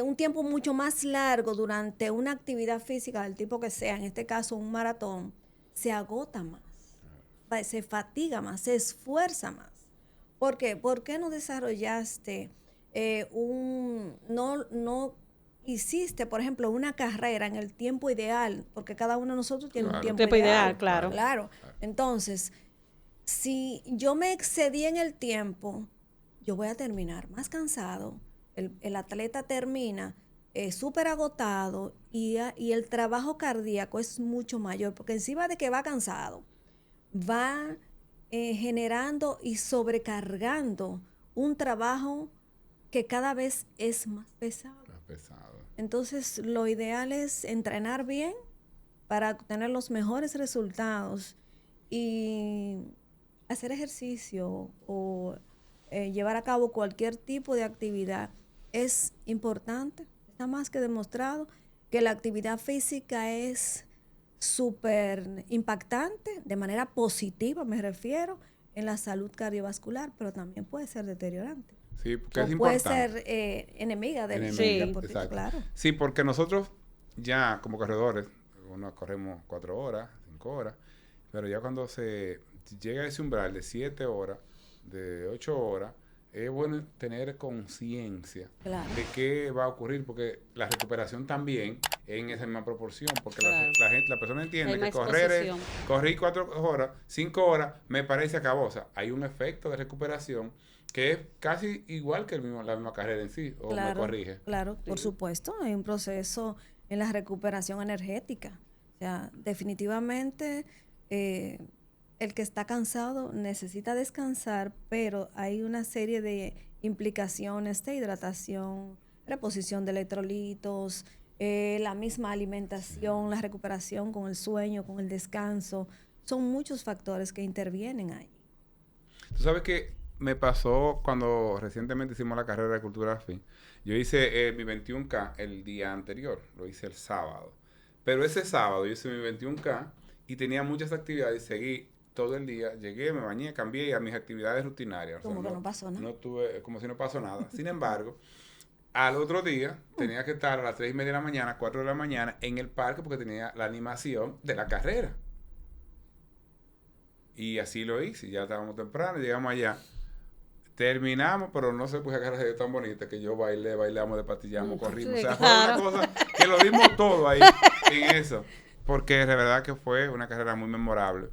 un tiempo mucho más largo durante una actividad física del tipo que sea, en este caso un maratón, se agota más, se fatiga más, se esfuerza más. ¿Por qué? ¿Por qué no desarrollaste no hiciste, por ejemplo, una carrera en el tiempo ideal, porque cada uno de nosotros tiene un tiempo Tiempo ideal, ideal. claro. Claro. Entonces, si yo me excedí en el tiempo, yo voy a terminar más cansado. El atleta termina súper agotado y el trabajo cardíaco es mucho mayor, porque encima de que va cansado, va generando y sobrecargando un trabajo que cada vez es más pesado. Entonces, lo ideal es entrenar bien para obtener los mejores resultados y hacer ejercicio o llevar a cabo cualquier tipo de actividad es importante. Está más que demostrado que la actividad física es súper impactante, de manera positiva me refiero, en la salud cardiovascular, pero también puede ser deteriorante. Sí, porque es O puede importante. ser enemiga del Enemiga, deportista, exacto. claro. Sí, porque nosotros ya como corredores, uno corremos 4 horas, 5 horas, pero ya cuando se llega a ese umbral de 7 horas, de 8 horas, es bueno tener conciencia Claro. de qué va a ocurrir, porque la recuperación también es en esa misma proporción, porque Claro. la persona entiende Hay que más correr es, exposición. corrí 4 horas, 5 horas, me parece acabó. O sea, hay un efecto de recuperación que es casi igual que la misma carrera en sí, o me corrige. Claro, por supuesto, hay un proceso en la recuperación energética. O sea, definitivamente el que está cansado necesita descansar, pero hay una serie de implicaciones de hidratación, reposición de electrolitos, la misma alimentación, la recuperación con el sueño, con el descanso. Son muchos factores que intervienen ahí. Tú sabes que me pasó cuando recientemente hicimos la carrera de cultura fin. Yo hice mi 21K el día anterior, lo hice el sábado. Pero ese sábado yo hice mi 21K y tenía muchas actividades y seguí todo el día. Llegué, me bañé, cambié a mis actividades rutinarias. Como que no pasó nada. No tuve, como si no pasó nada. Sin embargo, al otro día tenía que estar a las 3:30 de la mañana, 4 de la mañana en el parque porque tenía la animación de la carrera. Y así lo hice, ya estábamos temprano, llegamos allá. Terminamos, pero no sé, pues esa carrera se dio tan bonita que yo bailamos, despatillamos, corrimos. Sí, O sea, claro. fue una cosa que lo dimos todo ahí en eso. Porque de verdad que fue una carrera muy memorable.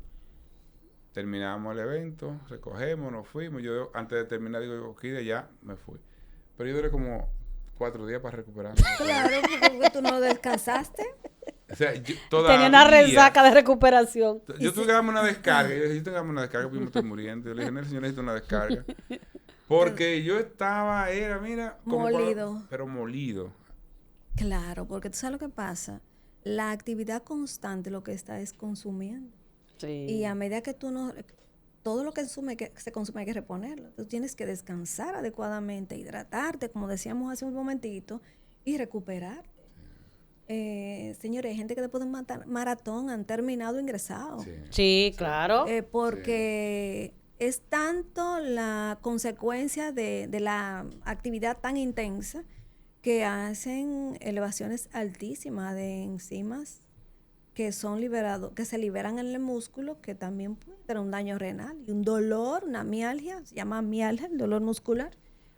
Terminamos el evento, recogemos, nos fuimos. Yo antes de terminar digo, ok, de ya me fui. Pero yo duré como 4 días para recuperarme. Claro, porque tú no descansaste. O sea, yo Tenía una resaca de recuperación. Yo tuve que darme una descarga. Yo dije, yo tengo que darme una descarga porque me estoy muriendo. Yo le dije, no, señor, necesito una descarga. Porque yo estaba, mira, como Molido. pero molido. Claro, porque tú sabes lo que pasa. La actividad constante lo que está es consumiendo. Sí. Y a medida que tú no... Todo lo que se consume hay que reponerlo. Tú tienes que descansar adecuadamente, hidratarte, como decíamos hace un momentito, y recuperarte. Señores, hay gente que después de un maratón han terminado ingresados. Sí, claro. Porque es tanto la consecuencia de la actividad tan intensa que hacen elevaciones altísimas de enzimas que son que se liberan en el músculo, que también puede tener un daño renal y un dolor, una mialgia, se llama mialgia, el dolor muscular,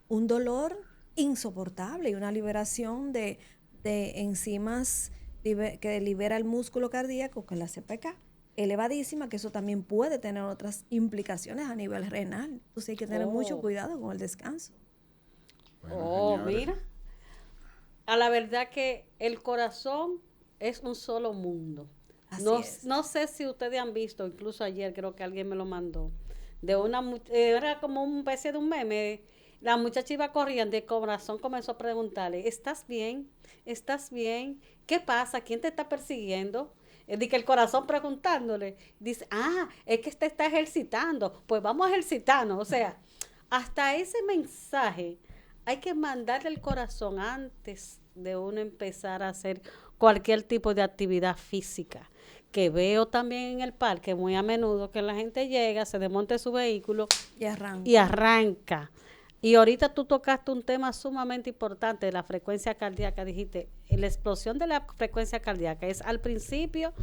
un dolor insoportable y una liberación de enzimas que libera el músculo cardíaco, que es la CPK, elevadísima, que eso también puede tener otras implicaciones a nivel renal. Entonces hay que tener mucho cuidado con el descanso. Bueno, señores. Mira. A la verdad que el corazón es un solo mundo. Así es. No sé si ustedes han visto, incluso ayer creo que alguien me lo mandó, era como una especie de un meme. La muchacha iba corriendo y el corazón comenzó a preguntarle, ¿estás bien? ¿Estás bien? ¿Qué pasa? ¿Quién te está persiguiendo? De que el corazón preguntándole, dice, es que te está ejercitando, pues vamos a ejercitarnos. O sea, hasta ese mensaje hay que mandarle al corazón antes de uno empezar a hacer cualquier tipo de actividad física. Que veo también en el parque muy a menudo que la gente llega, se desmonta su vehículo y arranca. Y ahorita tú tocaste un tema sumamente importante de la frecuencia cardíaca. Dijiste, la explosión de la frecuencia cardíaca es al principio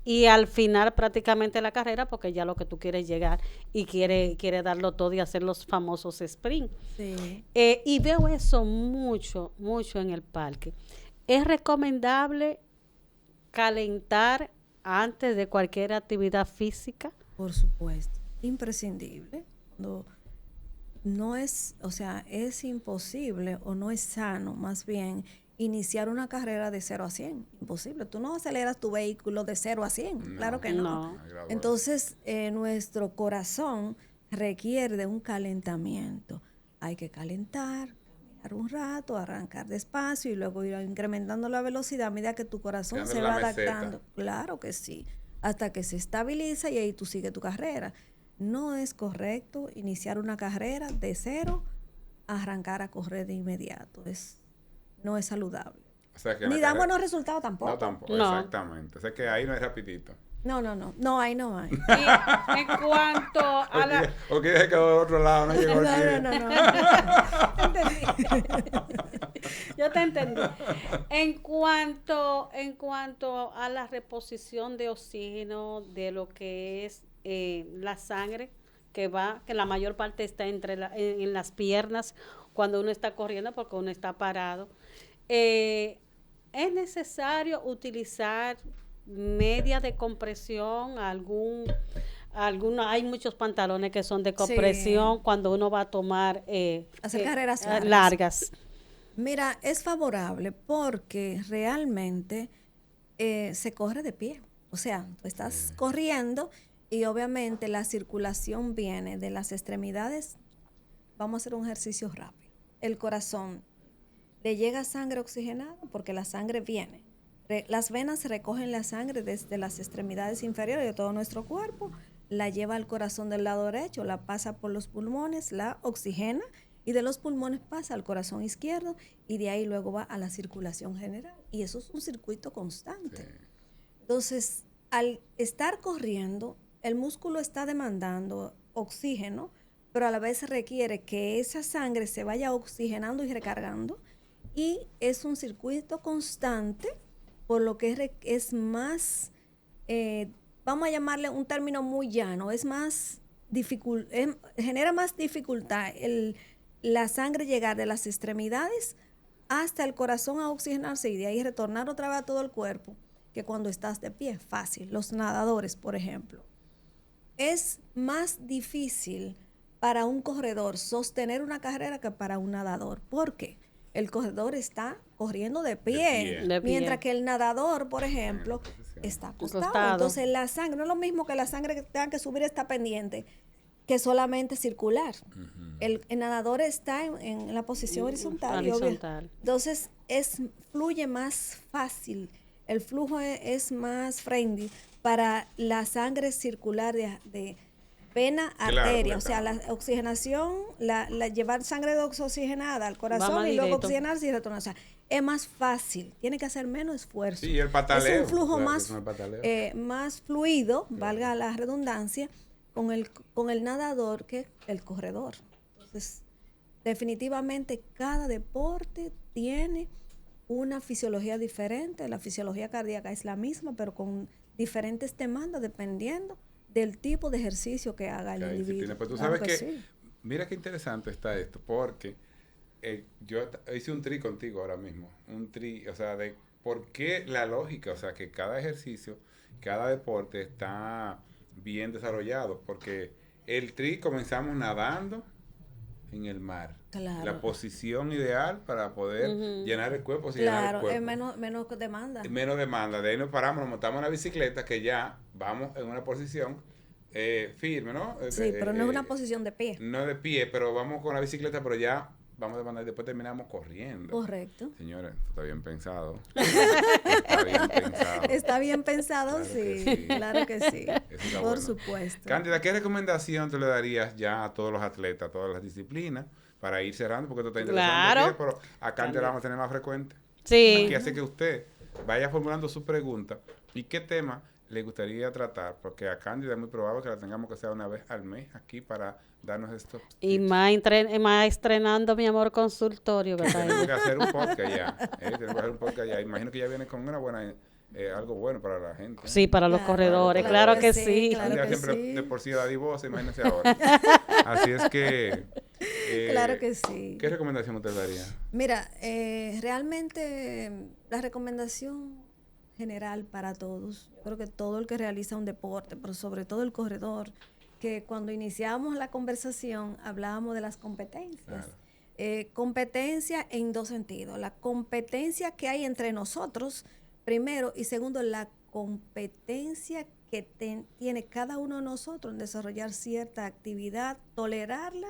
y al final prácticamente de la carrera, porque ya lo que tú quieres llegar y quiere darlo todo y hacer los famosos sprint. Sí. Y veo eso mucho en el parque. es recomendable calentar antes de cualquier actividad física. Por supuesto, imprescindible. No es, o sea, es imposible o no es sano, más bien, iniciar una carrera de 0 a 100. Imposible. Tú no aceleras tu vehículo de 0 a 100. Claro que no. Entonces, nuestro corazón requiere de un calentamiento. Hay que calentar, caminar un rato, arrancar despacio y luego ir incrementando la velocidad a medida que tu corazón se va adaptando. Claro que sí. Hasta que se estabiliza y ahí tú sigues tu carrera. No es correcto iniciar una carrera de 0 a arrancar a correr de inmediato. No es saludable. O sea que ni da buenos resultados tampoco. No, tampoco, no. Exactamente. O sea que ahí no es rapidito. No, ahí no hay. Y en cuanto a la... O que se quedó del otro lado, no llegó aquí. No. Entendí. Yo te entendí. En cuanto a la reposición de oxígeno de lo que es la sangre, que la mayor parte está en las piernas cuando uno está corriendo, porque uno está parado, es necesario utilizar media de compresión, hay muchos pantalones que son de compresión cuando uno va a tomar hacer carreras largas. Mira, es favorable porque realmente se corre de pie. O sea, tú estás corriendo y obviamente la circulación viene de las extremidades. Vamos a hacer un ejercicio rápido. El corazón le llega sangre oxigenada porque la sangre viene. Las venas recogen la sangre desde las extremidades inferiores de todo nuestro cuerpo, la lleva al corazón del lado derecho, la pasa por los pulmones, la oxigena y de los pulmones pasa al corazón izquierdo y de ahí luego va a la circulación general. Y eso es un circuito constante. Sí. Entonces, al estar corriendo, el músculo está demandando oxígeno, pero a la vez requiere que esa sangre se vaya oxigenando y recargando y es un circuito constante, por lo que es más, vamos a llamarle un término muy llano, es más genera más dificultad la sangre llegar de las extremidades hasta el corazón a oxigenarse y de ahí retornar otra vez a todo el cuerpo, que cuando estás de pie, fácil. Los nadadores, por ejemplo. Es más difícil para un corredor sostener una carrera que para un nadador. ¿Por qué? El corredor está corriendo de pie. Mientras que el nadador, por ejemplo, está acostado. Entonces la sangre, no es lo mismo que la sangre que tenga que subir esta pendiente, que solamente circular. El nadador está en la posición horizontal. Entonces fluye más fácil. El flujo es más friendly para la sangre circular de vena a arteria, o sea, la oxigenación, llevar sangre oxigenada al corazón y luego oxigenarse y retornar. O sea, es más fácil, tiene que hacer menos esfuerzo. Sí, el pataleo. Es un flujo más fluido, valga la redundancia, con el nadador que el corredor. Entonces, definitivamente cada deporte tiene una fisiología diferente. La fisiología cardíaca es la misma, pero con diferentes demandas dependiendo del tipo de ejercicio que haga el individuo. Pues tú sabes que mira qué interesante está esto, porque yo hice un tri contigo ahora mismo, o sea, de por qué la lógica, o sea, que cada ejercicio, cada deporte está bien desarrollado, porque el tri comenzamos nadando en el mar. Claro. La posición ideal para poder llenar el cuerpo. Llenar el cuerpo. Es menos demanda. Menos demanda. De ahí nos paramos, nos montamos en la bicicleta, que ya vamos en una posición firme, ¿no? Sí, pero no es una posición de pie. No de pie, pero vamos con la bicicleta, pero ya vamos de demanda y después terminamos corriendo. Correcto. Señores, está bien pensado. Está bien pensado. Está bien pensado, claro sí. Claro que sí. Por bueno. Supuesto. Cándida, ¿qué recomendación tú le darías ya a todos los atletas, a todas las disciplinas, para ir cerrando? Porque esto está interesante. Claro. Pero a Cándida la vamos a tener más frecuente. Sí. Aquí hace que usted vaya formulando su pregunta y qué tema le gustaría tratar, porque a Cándida es muy probable que la tengamos que hacer una vez al mes aquí para darnos estos y más estrenando mi amor consultorio, ¿verdad? Tenemos que hacer un podcast ya. Tenemos que hacer un podcast ya. Imagino que ya viene con una buena algo bueno para la gente. Sí, para los corredores, claro que sí. Claro que siempre sí. De por sí da divorcio, imagínense ahora. Así es que Claro que sí. ¿Qué recomendación usted daría? Mira, realmente la recomendación general para todos, yo creo que todo el que realiza un deporte, pero sobre todo el corredor, que cuando iniciamos la conversación hablábamos de las competencias. Claro. Competencia en dos sentidos. La competencia que hay entre nosotros, primero, y segundo, la competencia que tiene cada uno de nosotros en desarrollar cierta actividad, tolerarla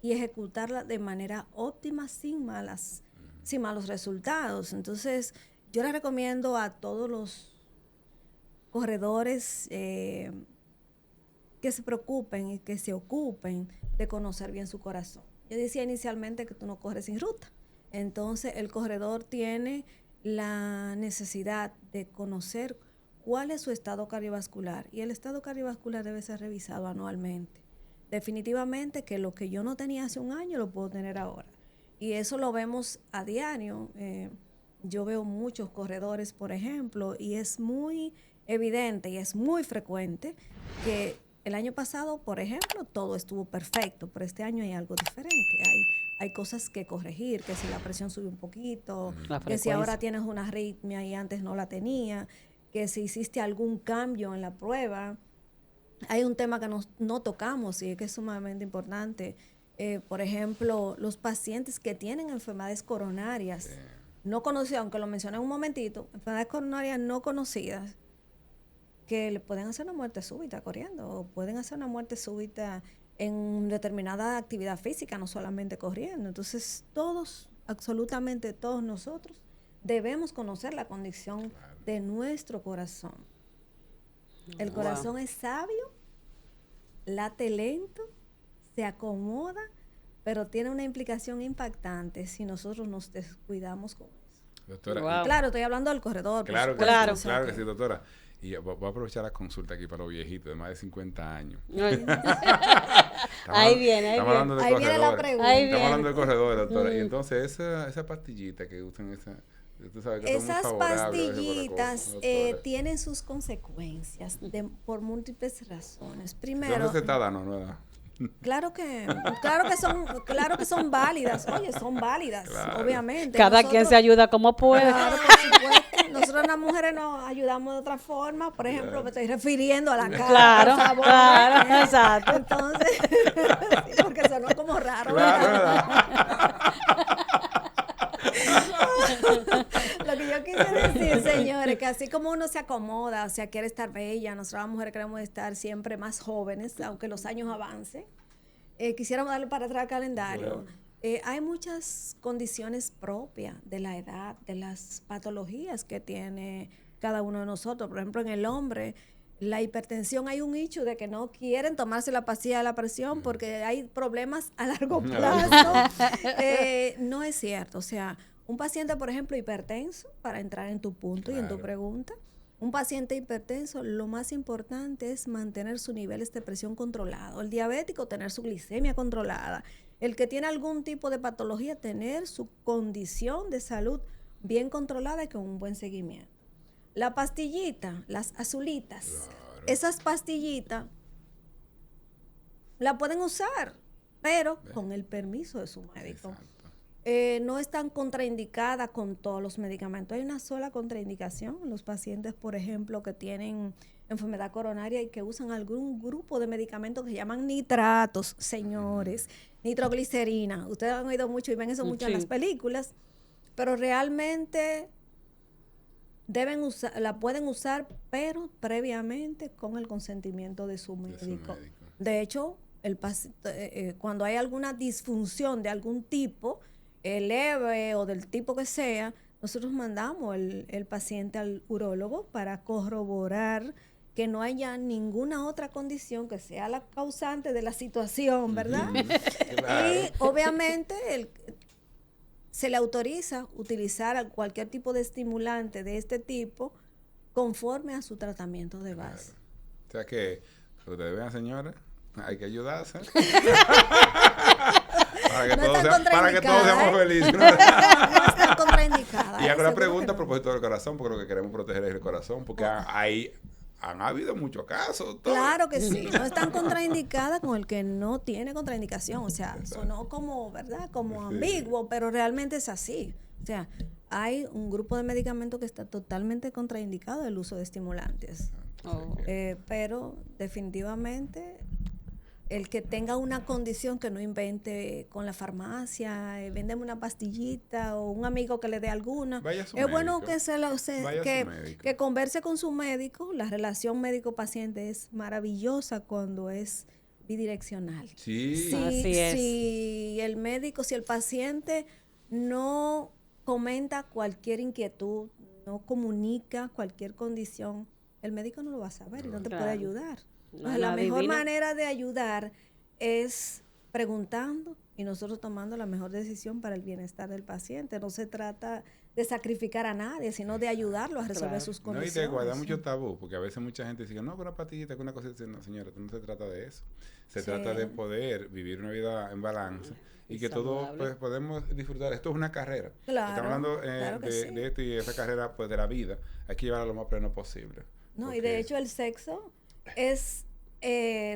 y ejecutarla de manera óptima sin malos resultados. Entonces, yo les recomiendo a todos los corredores que se preocupen y que se ocupen de conocer bien su corazón. Yo decía inicialmente que tú no corres sin ruta. Entonces, el corredor tiene la necesidad de conocer cuál es su estado cardiovascular. Y el estado cardiovascular debe ser revisado anualmente. Definitivamente que lo que yo no tenía hace un año lo puedo tener ahora. Y eso lo vemos a diario. Yo veo muchos corredores, por ejemplo, y es muy evidente y es muy frecuente que el año pasado, por ejemplo, todo estuvo perfecto, pero este año hay algo diferente. Hay cosas que corregir, que si la presión sube un poquito, que si ahora tienes una arritmia y antes no la tenía, que si hiciste algún cambio en la prueba. Hay un tema que no tocamos y que es sumamente importante. Por ejemplo, los pacientes que tienen enfermedades coronarias no conocidas, aunque lo mencioné un momentito, enfermedades coronarias no conocidas, que le pueden hacer una muerte súbita corriendo, o pueden hacer una muerte súbita en determinada actividad física, no solamente corriendo. Entonces, absolutamente todos nosotros, debemos conocer la condición de nuestro corazón. El corazón es sabio, late lento, se acomoda, pero tiene una implicación impactante si nosotros nos descuidamos con eso. Doctora, claro, estoy hablando del corredor. Claro que sí, doctora. Y voy a aprovechar la consulta aquí para los viejitos de más de 50 años. Ahí viene la pregunta. Estamos hablando de corredores, doctora. Y entonces esa pastillita que usan, usted sabe que esas pastillitas tienen sus consecuencias por múltiples razones. Primero, ¿dónde se está dando, no? Claro que son válidas. Oye, son válidas, obviamente. Cada quien se ayuda como puede. Claro, por supuesto. Nosotros las mujeres nos ayudamos de otra forma. Por ejemplo, me estoy refiriendo a la cara. Claro, por favor, claro, exacto. Entonces, sí, porque sonó como raro. Lo que yo quise decir, señores, que así como uno se acomoda, o sea, quiere estar bella, nosotras las mujeres queremos estar siempre más jóvenes, aunque los años avancen, quisiéramos darle para atrás al calendario. Hay muchas condiciones propias de la edad, de las patologías que tiene cada uno de nosotros. Por ejemplo, en el hombre, la hipertensión, hay un hecho de que no quieren tomarse la pastilla de la presión porque hay problemas a largo plazo. No es cierto. O sea, un paciente, por ejemplo, hipertenso, para entrar en tu punto y en tu pregunta, un paciente hipertenso, lo más importante es mantener sus niveles de presión controlados. El diabético, tener su glicemia controlada. El que tiene algún tipo de patología, tener su condición de salud bien controlada y con un buen seguimiento. La pastillita, las azulitas, esas pastillitas la pueden usar, pero con el permiso de su médico. No están contraindicadas con todos los medicamentos. Hay una sola contraindicación en los pacientes, por ejemplo, que tienen enfermedad coronaria y que usan algún grupo de medicamentos que se llaman nitratos, señores, nitroglicerina. Ustedes han oído mucho y ven eso mucho en las películas, pero realmente la pueden usar, pero previamente con el consentimiento de su médico. De hecho, cuando hay alguna disfunción de algún tipo, leve o del tipo que sea, nosotros mandamos el paciente al urólogo para corroborar que no haya ninguna otra condición que sea la causante de la situación, ¿verdad? Y obviamente se le autoriza utilizar cualquier tipo de estimulante de este tipo conforme a su tratamiento de base. O sea que ustedes vean, señores, hay que ayudarse. para que todos seamos felices. No está contraindicada. Y hago una pregunta a propósito del corazón, porque lo que queremos proteger es el corazón, porque hay han habido muchos casos. Claro que sí, no están contraindicadas con el que no tiene contraindicación, o sea, sonó como, ¿verdad? Como ambiguo, pero realmente es así. O sea, hay un grupo de medicamentos que está totalmente contraindicado el uso de estimulantes. Pero definitivamente el que tenga una condición que no invente con la farmacia, véndeme una pastillita o un amigo que le dé alguna. Es bueno que que converse con su médico. La relación médico-paciente es maravillosa cuando es bidireccional. Sí, así es. Si el médico, si el paciente no comenta cualquier inquietud, no comunica cualquier condición, el médico no lo va a saber y no te puede ayudar. Entonces, la mejor manera de ayudar es preguntando y nosotros tomando la mejor decisión para el bienestar del paciente. No se trata de sacrificar a nadie, sino de ayudarlo a resolver sus condiciones. No, y te guarda mucho tabú, porque a veces mucha gente dice, no, con una pastillita, con una cosa. No, señora, no se trata de eso. Se trata de poder vivir una vida en balance y que todos pues, podemos disfrutar. Esto es una carrera. Claro, estamos hablando sí. de esto y esa carrera pues, de la vida. Hay que llevarla lo más pleno posible. No, y de hecho el sexo es,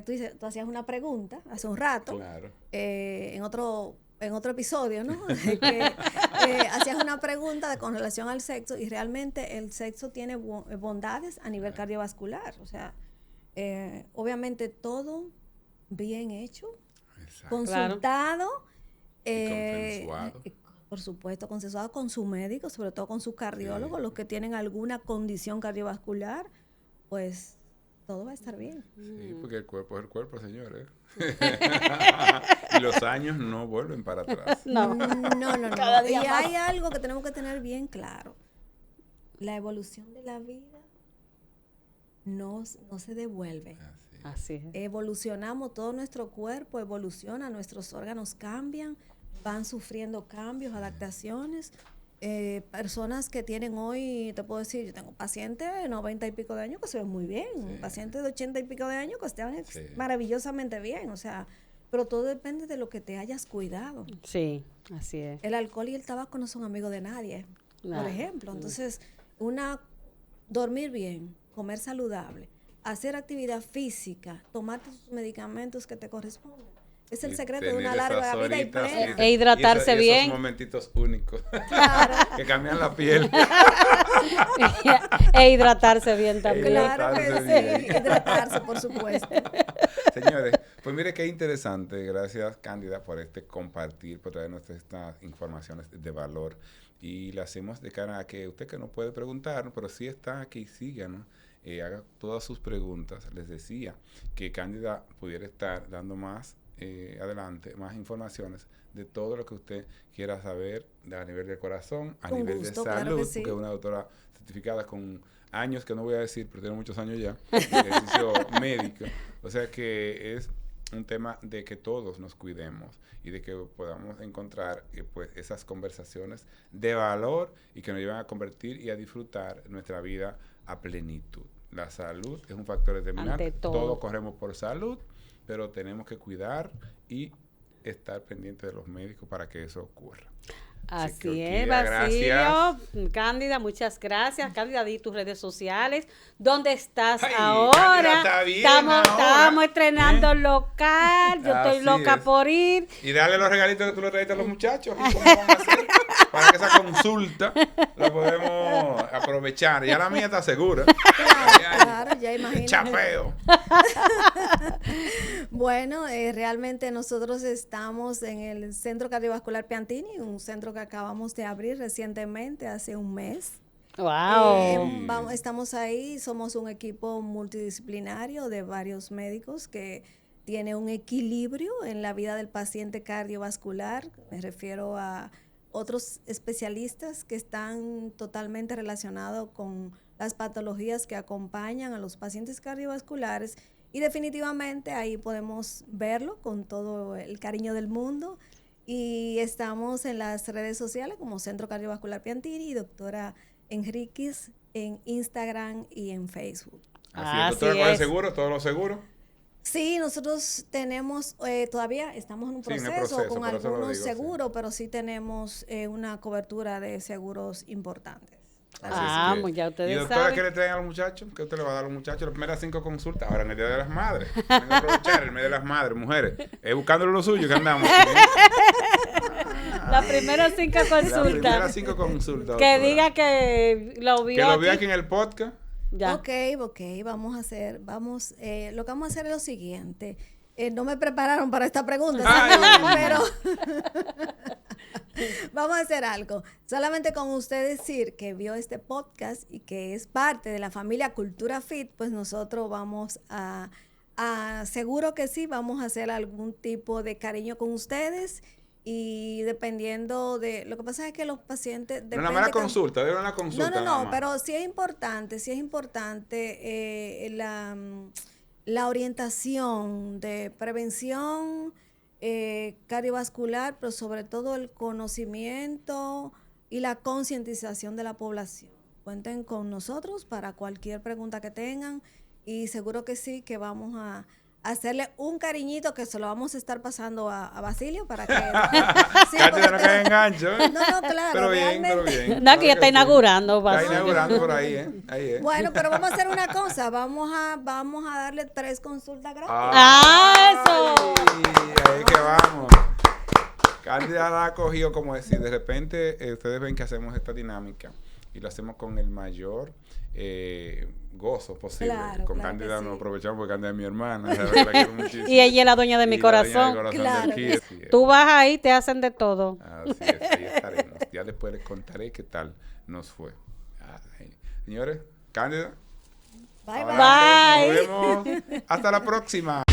tú hacías una pregunta hace un rato, en otro episodio, ¿no? Que hacías una pregunta con relación al sexo y realmente el sexo tiene bondades a nivel cardiovascular. O sea, obviamente todo bien hecho, consultado, consensuado. Por supuesto, consensuado con su médico, sobre todo con su cardiólogo, los que tienen alguna condición cardiovascular, pues todo va a estar bien. Sí, porque el cuerpo es el cuerpo, señores. Y los años no vuelven para atrás. No. Y hay algo que tenemos que tener bien claro. La evolución de la vida no se devuelve. Así es. Evolucionamos, todo nuestro cuerpo evoluciona, nuestros órganos cambian, van sufriendo cambios, adaptaciones. Personas que tienen hoy, te puedo decir, yo tengo pacientes de 90 y pico de años que se ven muy bien, pacientes de 80 y pico de años que están maravillosamente bien, o sea, pero todo depende de lo que te hayas cuidado. Sí, así es. El alcohol y el tabaco no son amigos de nadie, por ejemplo. Entonces, dormir bien, comer saludable, hacer actividad física, tomarte tus medicamentos que te corresponden. Es el secreto de una larga vida y plena. E hidratarse bien. Esos momentitos únicos que cambian la piel. E hidratarse bien también. Claro que sí, hidratarse, por supuesto. Señores, pues mire qué interesante. Gracias, Cándida, por compartir, por traernos estas informaciones de valor. Y le hacemos de cara a que usted que no puede preguntar, pero sí está aquí, síganos. Haga todas sus preguntas. Les decía que Cándida pudiera estar dando más adelante, más informaciones de todo lo que usted quiera saber a nivel del corazón, a nivel de salud, claro porque es una doctora certificada con años, que no voy a decir, pero tiene muchos años ya, de ejercicio médico. O sea que es un tema de que todos nos cuidemos y de que podamos encontrar pues esas conversaciones de valor y que nos lleven a convertir y a disfrutar nuestra vida a plenitud. La salud es un factor determinante. Todos corremos por salud, pero tenemos que cuidar y estar pendientes de los médicos para que eso ocurra. Así es, Basilio. Gracias. Cándida, muchas gracias. Cándida, di tus redes sociales. ¿Dónde estás ahora? Estamos estrenando local. Yo estoy loca por ir. Y dale los regalitos que tú le traiste a los muchachos. ¿Cómo van a hacer? Para que esa consulta la podemos aprovechar. Ya la mía está segura. Claro, ya imagínate. Chapeo. Bueno, realmente nosotros estamos en el Centro Cardiovascular Piantini, un centro que acabamos de abrir recientemente, hace un mes. Wow. Estamos ahí, somos un equipo multidisciplinario de varios médicos que tiene un equilibrio en la vida del paciente cardiovascular. Me refiero a otros especialistas que están totalmente relacionados con las patologías que acompañan a los pacientes cardiovasculares, y definitivamente ahí podemos verlo con todo el cariño del mundo. Y estamos en las redes sociales como Centro Cardiovascular Piantini y Doctora Enríquez en Instagram y en Facebook. Así es, doctora, ¿con el seguro? ¿Todos los seguros? Sí, nosotros tenemos, todavía estamos en un proceso con algunos seguros, pero sí tenemos una cobertura de seguros importantes. Así Vamos, es que- ya ustedes ¿Y doctora saben. qué le traen a los muchachos? ¿Qué usted le va a dar a los muchachos? Las primeras 5 consultas. Ahora en el Día de las Madres. Venga a aprovechar el mes de las Madres, mujeres. Buscándolo lo suyo que andamos. Las primeras 5 Las primeras consultas. 5 consultas. Que doctora. diga que lo vio Que lo vea aquí. aquí en el podcast. Ya. Ok, vamos a hacer, lo que vamos a hacer es lo siguiente. No me prepararon para esta pregunta, Ay. pero vamos a hacer algo. Solamente con usted decir que vio este podcast y que es parte de la familia Cultura Fit, pues nosotros vamos seguro que sí, vamos a hacer algún tipo de cariño con ustedes. Y dependiendo de, lo que pasa es que los pacientes... No, nada más la consulta, debe una consulta. nada No, más. pero sí es importante la orientación de prevención cardiovascular, pero sobre todo el conocimiento y la concientización de la población. Cuenten con nosotros para cualquier pregunta que tengan y seguro que sí, que vamos a hacerle un cariñito que se lo vamos a estar pasando a Basilio para que... Sí, Cárdena no porque- cae en gancho, ¿eh? No, claro, Pero bien, pero realmente. bien. No, que ya está sí. inaugurando. Está Basilio. inaugurando por ahí, ¿eh? Ahí, ¿eh? Bueno, pero vamos a hacer una cosa, vamos a darle 3 consultas gratis. ¡Ah, eso! Ahí que vamos. Cándida la ha cogido, como decir, de repente ustedes ven que hacemos esta dinámica y lo hacemos con el mayor gozo posible. Claro, con claro Cándida que nos sí. aprovechamos porque Cándida es mi hermana. la quiero muchísimo. Y ella es la dueña de mi Y la dueña del corazón. corazón de Claro aquí, que así es. Tú vas ahí, te hacen de todo. Así es, ahí estaremos. Ya después les contaré qué tal nos fue. Ay. Señores, Cándida. Bye, bye. abrazo, nos vemos. Hasta la próxima.